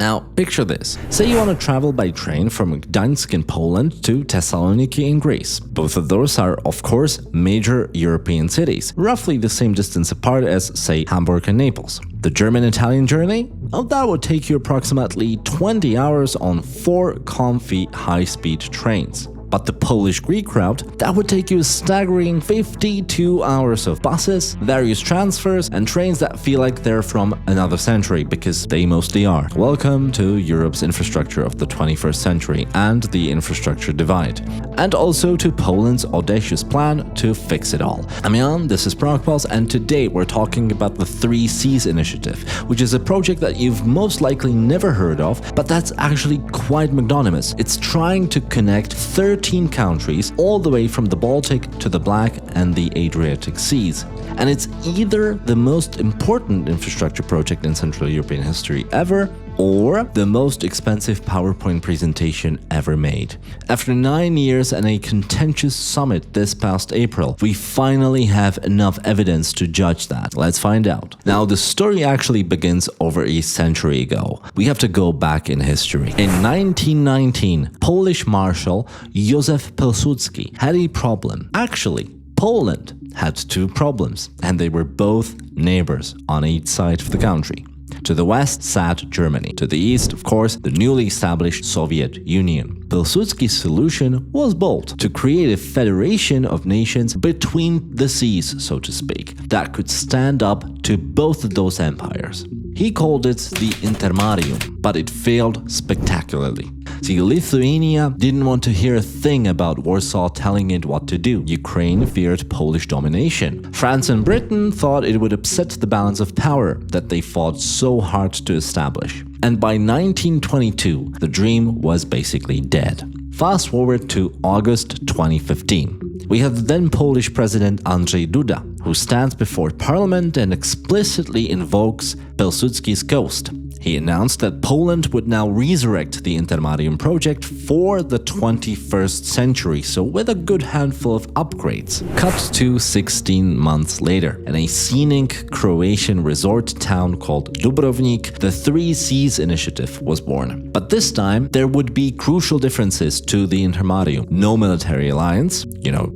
Now, picture this. Say you want to travel by train from Gdańsk in Poland to Thessaloniki in Greece. Both of those are, of course, major European cities, roughly the same distance apart as, say, Hamburg and Naples. The German-Italian journey? Well, that would take you approximately 20 hours on 4 comfy high-speed trains. But the Polish-Greek route, that would take you a staggering 52 hours of buses, various transfers, and trains that feel like they're from another century, because they mostly are. Welcome to Europe's infrastructure of the 21st century and the infrastructure divide. And also to Poland's audacious plan to fix it all. I'm Jan, this is ProgPulse, and today we're talking about the 3 Seas initiative, which is a project that you've most likely never heard of, but that's actually quite magnanimous. It's trying to connect 13 countries all the way from the Baltic to the Black and the Adriatic Seas. And it's either the most important infrastructure project in Central European history ever, or the most expensive PowerPoint presentation ever made. After 9 years and a contentious summit this past April, we finally have enough evidence to judge that. Let's find out. Now, the story actually begins over a century ago. We have to go back in history. In 1919, Polish Marshal Józef Pilsudski had a problem. Actually, Poland had 2 problems, and they were both neighbors on each side of the country. To the west sat Germany. To the east, of course, the newly established Soviet Union. Pilsudski's solution was bold: to create a federation of nations between the seas, so to speak, that could stand up to both of those empires. He called it the Intermarium, but it failed spectacularly. See, Lithuania didn't want to hear a thing about Warsaw telling it what to do. Ukraine feared Polish domination. France and Britain thought it would upset the balance of power that they fought so hard to establish. And by 1922, the dream was basically dead. Fast forward to August 2015. We have the then Polish President Andrzej Duda, who stands before parliament and explicitly invokes Pilsudski's ghost. He announced that Poland would now resurrect the Intermarium project for the 21st century, so with a good handful of upgrades. Cut to 16 months later, in a scenic Croatian resort town called Dubrovnik, the 3 Seas initiative was born. But this time, there would be crucial differences to the Intermarium. No military alliance,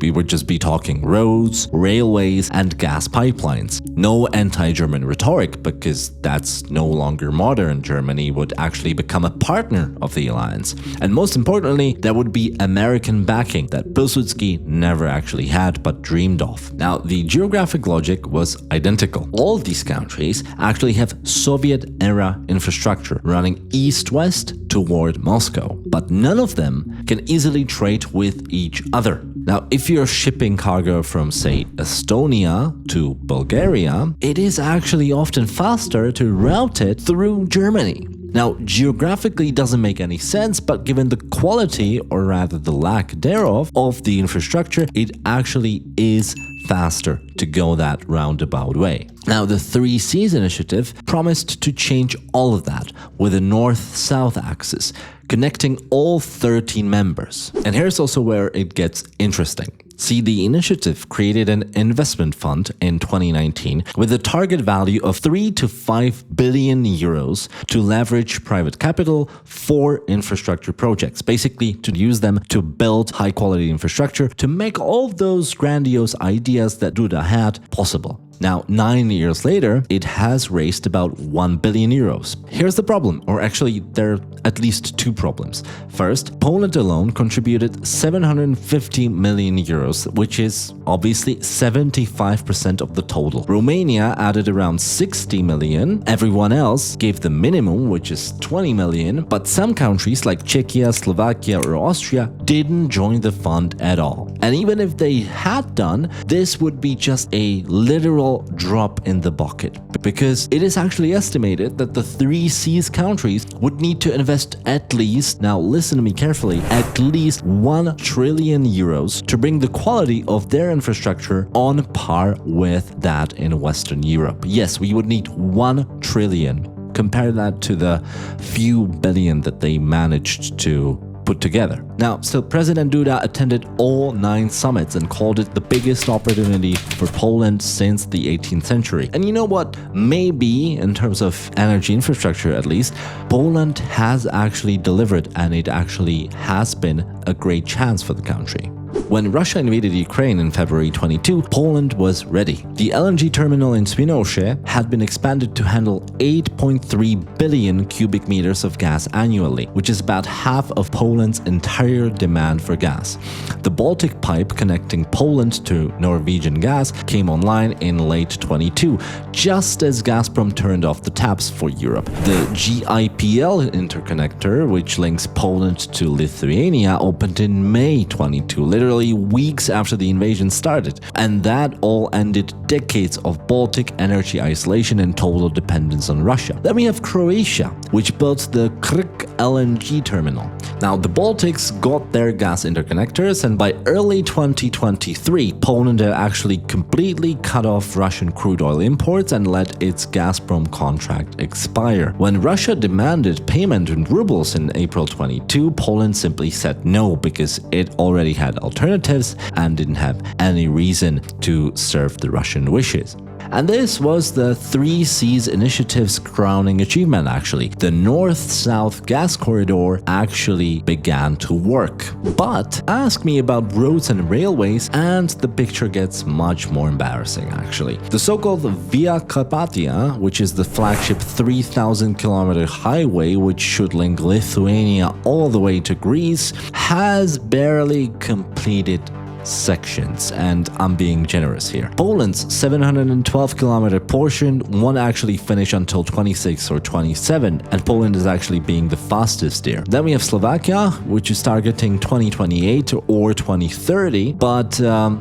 we would just be talking roads, railways, and gas pipelines. No anti-German rhetoric, because that's no longer modern. Germany would actually become a partner of the alliance. And most importantly, there would be American backing that Pilsudski never actually had but dreamed of. Now, the geographic logic was identical. All these countries actually have Soviet-era infrastructure running east-west toward Moscow, but none of them can easily trade with each other. Now, if you're shipping cargo from, say, Estonia to Bulgaria, it is actually often faster to route it through Germany. Now, geographically doesn't make any sense, but given the quality, or rather the lack thereof, of the infrastructure, it actually is faster to go that roundabout way. Now, the 3 Seas initiative promised to change all of that with a north-south axis, connecting all 13 members. And here's also where it gets interesting. See, the initiative created an investment fund in 2019 with a target value of 3 to 5 billion euros to leverage private capital for infrastructure projects, basically to use them to build high-quality infrastructure to make all those grandiose ideas that Duda had possible. Now, 9 years later, it has raised about 1 billion euros. Here's the problem, or actually there are at least 2 problems. First, Poland alone contributed 750 million euros, which is obviously 75% of the total. Romania added around 60 million, everyone else gave the minimum, which is 20 million, but some countries like Czechia, Slovakia or Austria didn't join the fund at all. And even if they had done, this would be just a literal drop in the bucket, because it is actually estimated that the 3 Seas countries would need to invest at least, now listen to me carefully, at least 1 trillion euros to bring the quality of their infrastructure on par with that in Western Europe. Yes, we would need 1 trillion. Compare that to the few billion that they managed to put together. Now, still, President Duda attended all 9 summits and called it the biggest opportunity for Poland since the 18th century. And you know what? Maybe, in terms of energy infrastructure at least, Poland has actually delivered, and it actually has been a great chance for the country. When Russia invaded Ukraine in February 22, Poland was ready. The LNG terminal in Świnoujście had been expanded to handle 8.3 billion cubic meters of gas annually, which is about half of Poland's entire demand for gas. The Baltic pipe connecting Poland to Norwegian gas came online in late 22, just as Gazprom turned off the taps for Europe. The GIPL interconnector, which links Poland to Lithuania, opened in May 22, literally weeks after the invasion started, and that all ended decades of Baltic energy isolation and total dependence on Russia. Then we have Croatia, which built the Krk LNG terminal. Now, the Baltics got their gas interconnectors, and by early 2023, Poland had actually completely cut off Russian crude oil imports and let its Gazprom contract expire. When Russia demanded payment in rubles in April 22, Poland simply said no because it already had alternatives and didn't have any reason to serve the Russian wishes. And this was the 3 Seas initiative's crowning achievement, actually. The north-south gas corridor actually began to work. But ask me about roads and railways and the picture gets much more embarrassing, actually. The so-called Via Carpathia, which is the flagship 3,000-kilometer highway which should link Lithuania all the way to Greece, has barely completed sections, and I'm being generous here. Poland's 712-kilometer portion won't actually finish until 26 or 27, and Poland is actually being the fastest there. Then we have Slovakia, which is targeting 2028 or 2030, but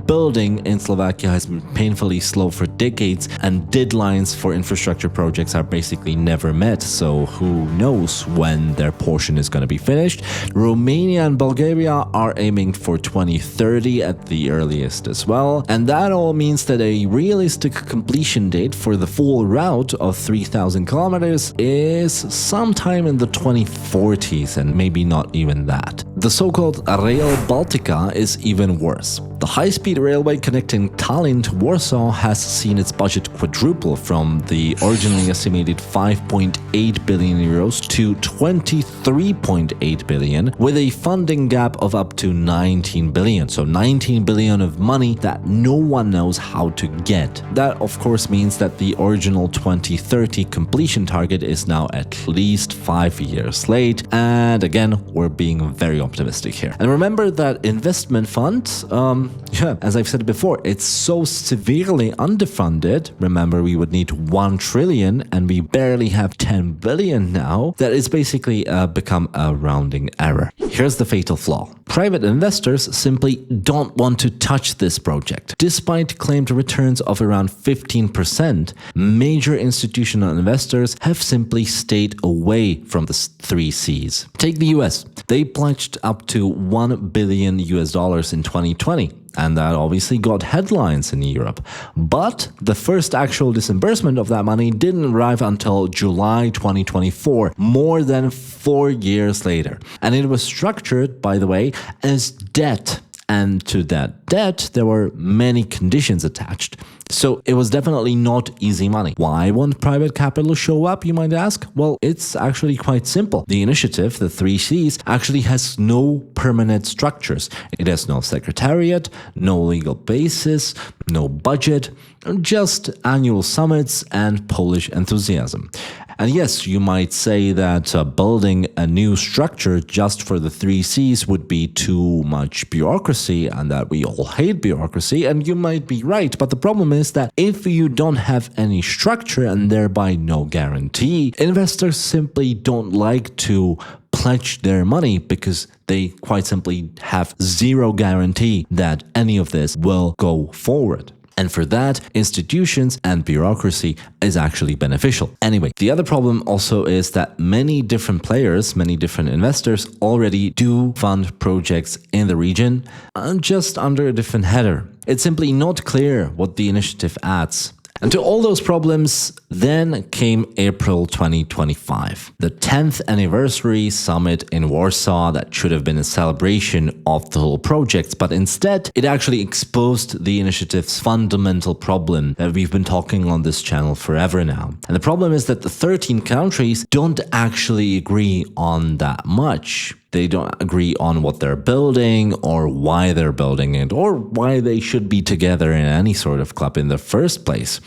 building in Slovakia has been painfully slow for decades, and deadlines for infrastructure projects are basically never met, so who knows when their portion is going to be finished. Romania and Bulgaria are aiming for 2030 at the earliest as well, and that all means that a realistic completion date for the full route of 3,000 kilometers is sometime in the 2040s, and maybe not even that. The so-called Rail Baltica is even worse. The high-speed railway connecting Tallinn to Warsaw has seen its budget quadruple from the originally estimated 5.8 billion euros to 23.8 billion, with a funding gap of up to 19 billion. So 19 billion of money that no one knows how to get. That, of course, means that the original 2030 completion target is now at least 5 years late. And again, we're being very optimistic here. And remember that investment fund, as I've said before, it's so severely underfunded. Remember, we would need 1 trillion and we barely have 10 billion now, that it's basically become a rounding error. Here's the fatal flaw. Private investors simply don't want to touch this project. Despite claimed returns of around 15%, major institutional investors have simply stayed away from the 3 Cs. Take the US. They pledged up to $1 billion in 2020. And that obviously got headlines in Europe. But the first actual disbursement of that money didn't arrive until July 2024, more than 4 years later. And it was structured, by the way, as debt. And to that debt, there were many conditions attached. So it was definitely not easy money. Why won't private capital show up, you might ask? Well, it's actually quite simple. The initiative, the 3 Cs, actually has no permanent structures. It has no secretariat, no legal basis, no budget, just annual summits and Polish enthusiasm. And yes, you might say that building a new structure just for the 3 Cs would be too much bureaucracy and that we all hate bureaucracy, and you might be right. But the problem is that if you don't have any structure and thereby no guarantee, investors simply don't like to pledge their money because they quite simply have zero guarantee that any of this will go forward. And for that, institutions and bureaucracy is actually beneficial. Anyway, the other problem also is that many different players, many different investors already do fund projects in the region, just under a different header. It's simply not clear what the initiative adds. And to all those problems, then came April 2025, the 10th anniversary summit in Warsaw that should have been a celebration of the whole project, but instead it actually exposed the initiative's fundamental problem that we've been talking on this channel forever now. And the problem is that the 13 countries don't actually agree on that much. They don't agree on what they're building or why they're building it or why they should be together in any sort of club in the first place.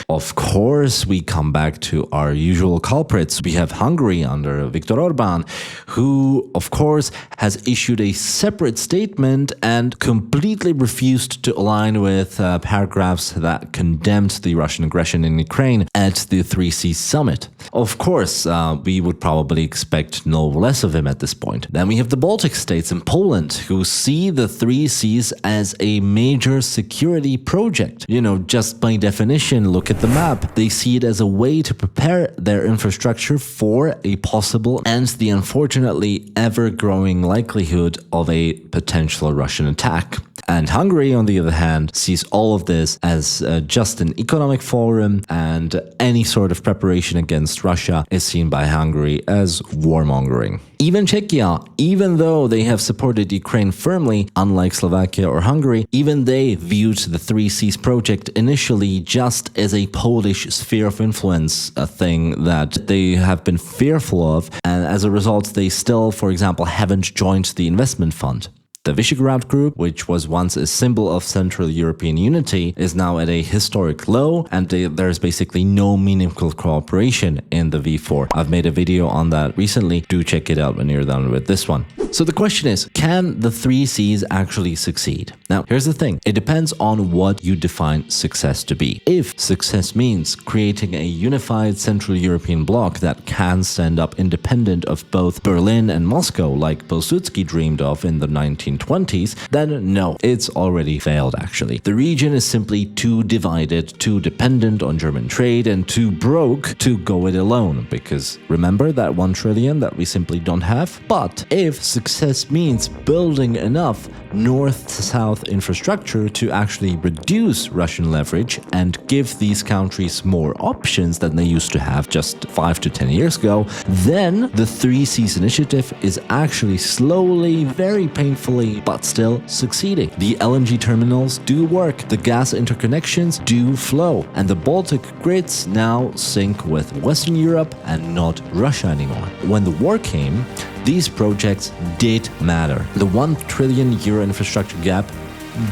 Of course, we come back to our usual culprits. We have Hungary under Viktor Orbán, who, of course, has issued a separate statement and completely refused to align with paragraphs that condemned the Russian aggression in Ukraine at the 3C summit. Of course, we would probably expect no less of him at this point. Then we have the Baltic states and Poland, who see the 3Cs as a major security project. You know, just by definition, look at the map. They see it as a way to prepare their infrastructure for a possible and the unfortunately ever-growing likelihood of a potential Russian attack. And Hungary, on the other hand, sees all of this as just an economic forum, and any sort of preparation against Russia is seen by Hungary as warmongering. Even Czechia, even though they have supported Ukraine firmly, unlike Slovakia or Hungary, even they viewed the 3Cs project initially just as a Polish sphere of influence, a thing that they have been fearful of, and as a result they still, for example, haven't joined the investment fund. The Visegrad Group, which was once a symbol of Central European unity, is now at a historic low, and there's basically no meaningful cooperation in the V4. I've made a video on that recently. Do check it out when you're done with this one. So the question is, can the 3Cs actually succeed? Now, here's the thing. It depends on what you define success to be. If success means creating a unified Central European bloc that can stand up independent of both Berlin and Moscow, like Pilsudski dreamed of in the 1920s, then no, it's already failed actually. The region is simply too divided, too dependent on German trade, and too broke to go it alone, because remember that 1 trillion that we simply don't have? But if success means building enough north-south infrastructure to actually reduce Russian leverage and give these countries more options than they used to have just 5 to 10 years ago, then the 3Cs initiative is actually slowly, very painfully, but still succeeding. The LNG terminals do work, the gas interconnections do flow, and the Baltic grids now sync with Western Europe and not Russia anymore. When the war came, these projects did matter. The 1 trillion euro infrastructure gap,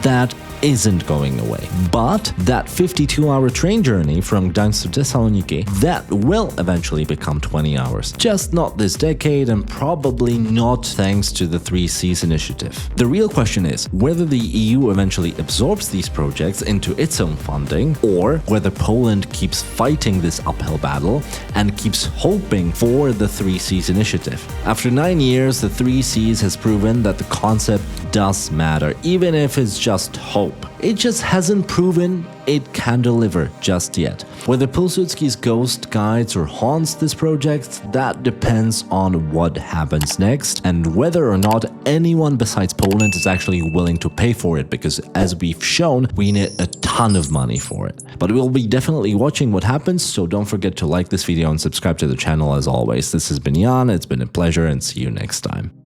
that isn't going away. But that 52-hour train journey from Gdańsk to Thessaloniki, that will eventually become 20 hours. Just not this decade, and probably not thanks to the 3Cs initiative. The real question is whether the EU eventually absorbs these projects into its own funding, or whether Poland keeps fighting this uphill battle and keeps hoping for the 3Cs initiative. After 9 years, the 3Cs has proven that the concept does matter, even if it's just hope. It just hasn't proven it can deliver just yet. Whether Pilsudski's ghost guides or haunts this project, that depends on what happens next and whether or not anyone besides Poland is actually willing to pay for it, because as we've shown, we need a ton of money for it. But we'll be definitely watching what happens, so don't forget to like this video and subscribe to the channel as always. This has been Jan, it's been a pleasure, and see you next time.